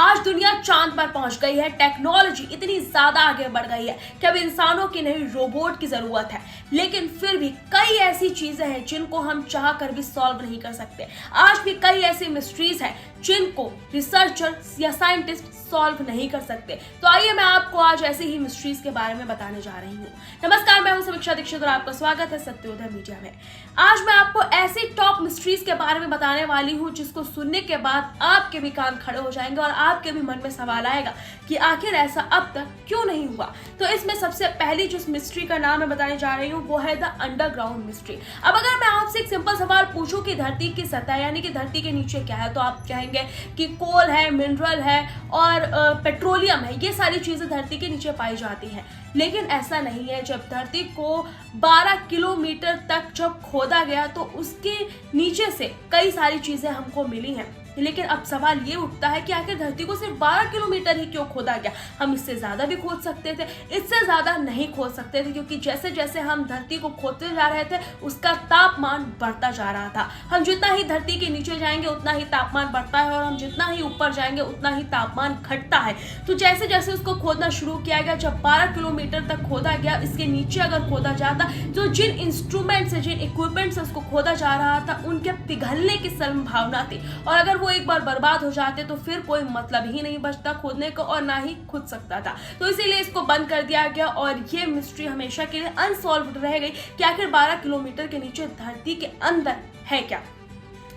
आज दुनिया चांद पर पहुंच गई है। टेक्नोलॉजी इतनी ज्यादा आगे बढ़ गई है कि अब इंसानों की नहीं रोबोट की जरूरत है। लेकिन फिर भी कई ऐसी चीजें हैं जिनको हम चाह कर भी सॉल्व नहीं कर सकते। आज भी कई ऐसी मिस्ट्रीज हैं जिनको रिसर्चर या साइंटिस्ट सॉल्व नहीं कर सकते। तो आइए मैं आपको आज ऐसी ही मिस्ट्रीज के बारे में बताने जा रही हूँ। नमस्कार, मैं हूँ समीक्षा दीक्षित और आपका स्वागत है सत्योदय मीडिया में। आज मैं आपको ऐसी टॉप मिस्ट्रीज के बारे में बताने वाली हूँ जिसको सुनने के बाद आपके भी कान खड़े हो जाएंगे और आपके भी मन में सवाल आएगा कि आखिर ऐसा अब तक क्यों नहीं हुआ। तो इसमें सबसे पहली जिस मिस्ट्री का नाम मैं बताने जा रही हूँ वो है द अंडरग्राउंड मिस्ट्री। अब अगर मैं आपसे एक सिंपल सवाल पूछूं कि धरती की सतह यानी कि धरती के नीचे क्या है, तो आप कहेंगे कि कोल है, मिनरल है और पेट्रोलियम है। ये सारी चीजें धरती के नीचे पाई जाती हैं। लेकिन ऐसा नहीं है। जब धरती को 12 किलोमीटर तक जब खोदा गया तो उसके नीचे से कई सारी चीजें हमको मिली हैं। लेकिन अब सवाल ये उठता है कि आखिर धरती को सिर्फ 12 किलोमीटर ही क्यों खोदा गया। हम इससे ज्यादा भी खोद सकते थे, इससे ज्यादा नहीं खोद सकते थे, क्योंकि जैसे जैसे हम धरती को खोदते जा रहे थे उसका तापमान बढ़ता जा रहा था। हम जितना ही धरती के नीचे जाएंगे उतना ही तापमान बढ़ता है और हम जितना ही ऊपर जाएंगे उतना ही तापमान घटता है। तो जैसे जैसे उसको खोदना शुरू किया गया, जब 12 किलोमीटर तक खोदा गया, इसके नीचे अगर खोदा जाता तो जिन इंस्ट्रूमेंट से, जिन इक्विपमेंट से उसको खोदा जा रहा था उनके पिघलने की संभावना थी। और अगर वो एक बार बर्बाद हो जाते तो फिर कोई मतलब ही नहीं बचता खोदने का और ना ही खुद सकता था। तो इसीलिए इसको बंद कर दिया गया और ये मिस्ट्री हमेशा के लिए अनसॉल्व्ड रह गई कि आखिर 12 किलोमीटर के नीचे धरती के अंदर है क्या।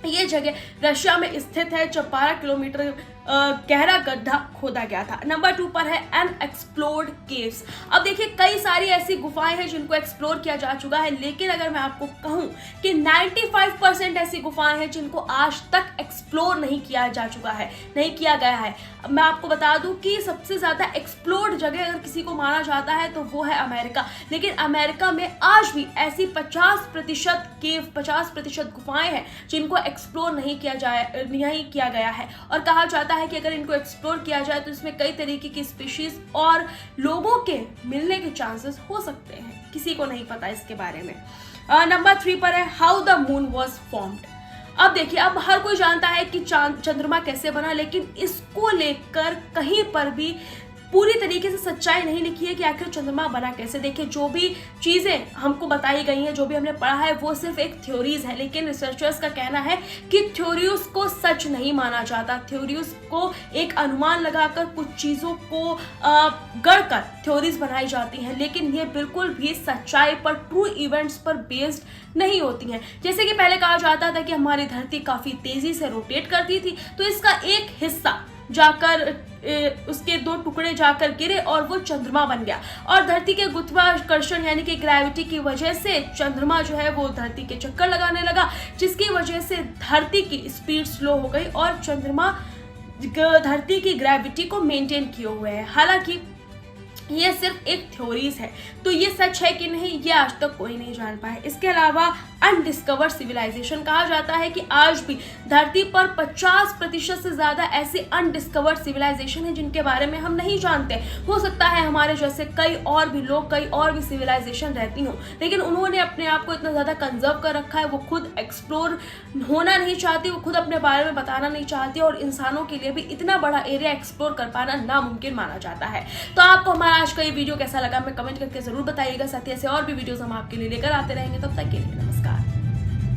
ये जगह रशिया में स्थित है जब 12 किलोमीटर गहरा गड्ढा खोदा गया था। नंबर 2 पर है अनएक्सप्लोर्ड केव्स। अब देखिए कई सारी ऐसी गुफाएं हैं जिनको एक्सप्लोर किया जा चुका है, लेकिन अगर मैं आपको कहूं कि 95% ऐसी गुफाएं हैं जिनको आज तक एक्सप्लोर नहीं किया जा चुका है, नहीं किया गया है। मैं आपको बता दूं कि सबसे ज्यादा एक्सप्लोर्ड जगह अगर किसी को माना जाता है तो वो है अमेरिका। लेकिन अमेरिका में आज भी ऐसी 50% केव, 50% गुफाएं हैं जिनको एक्सप्लोर नहीं किया गया है। और कहा जाता है कि अगर इनको एक्सप्लोर किया जाए तो इसमें कई तरीके की स्पीशीज और लोगों के मिलने के चांसेस हो सकते हैं। किसी को नहीं पता इसके बारे में। नंबर 3 पर है how the moon was formed. अब देखिए, अब हर कोई जानता है कि चंद्रमा कैसे बना, लेकिन इसको लेकर कहीं पर भी पूरी तरीके से सच्चाई नहीं लिखी है कि आखिर चंद्रमा बना कैसे। देखिए, जो भी चीजें हमको बताई गई हैं, जो भी हमने पढ़ा है, वो सिर्फ एक थ्योरीज है। लेकिन रिसर्चर्स का कहना है कि थ्योरीज को सच नहीं माना जाता। थ्योरीज को एक अनुमान लगाकर कुछ चीजों को गढ़कर थ्योरीज बनाई जाती हैं, लेकिन ये बिल्कुल भी सच्चाई पर, ट्रू इवेंट्स पर बेस्ड नहीं होती हैं। जैसे कि पहले कहा जाता था कि हमारी धरती काफी तेजी से रोटेट करती थी, तो इसका एक हिस्सा जाकर उसके 2 टुकड़े जाकर गिरे और वो चंद्रमा बन गया। और धरती के गुरुत्वाकर्षण यानी कि ग्रेविटी की वजह से चंद्रमा जो है वो धरती के चक्कर लगाने लगा, जिसकी वजह से धरती की स्पीड स्लो हो गई और चंद्रमा धरती की ग्रेविटी को मेंटेन किए हुए है। हालांकि ये सिर्फ एक थ्योरीज है, तो ये सच है कि नहीं ये आज तक कोई नहीं जान पाया। इसके अलावा अनडिस्कवर्ड सिविलाइजेशन कहा जाता है कि आज भी धरती पर 50% से ज्यादा ऐसी अनडिस्कवर्ड सिविलाइजेशन है जिनके बारे में हम नहीं जानते। हो सकता है हमारे जैसे कई और भी लोग, कई और भी सिविलाइजेशन रहती हों, लेकिन उन्होंने अपने आप को इतना ज्यादा कंजर्व कर रखा है, वो खुद एक्सप्लोर होना नहीं चाहती, वो खुद अपने बारे में बताना नहीं चाहती और इंसानों के लिए भी इतना बड़ा एरिया एक्सप्लोर कर पाना नामुमकिन माना जाता है। तो आपको हमारा आज का ये वीडियो कैसा लगा, मैं कमेंट करके जरूर बताइएगा। साथ ही ऐसे और भी वीडियोस हम आपके लिए लेकर आते रहेंगे। तब तक के लिए नमस्कार।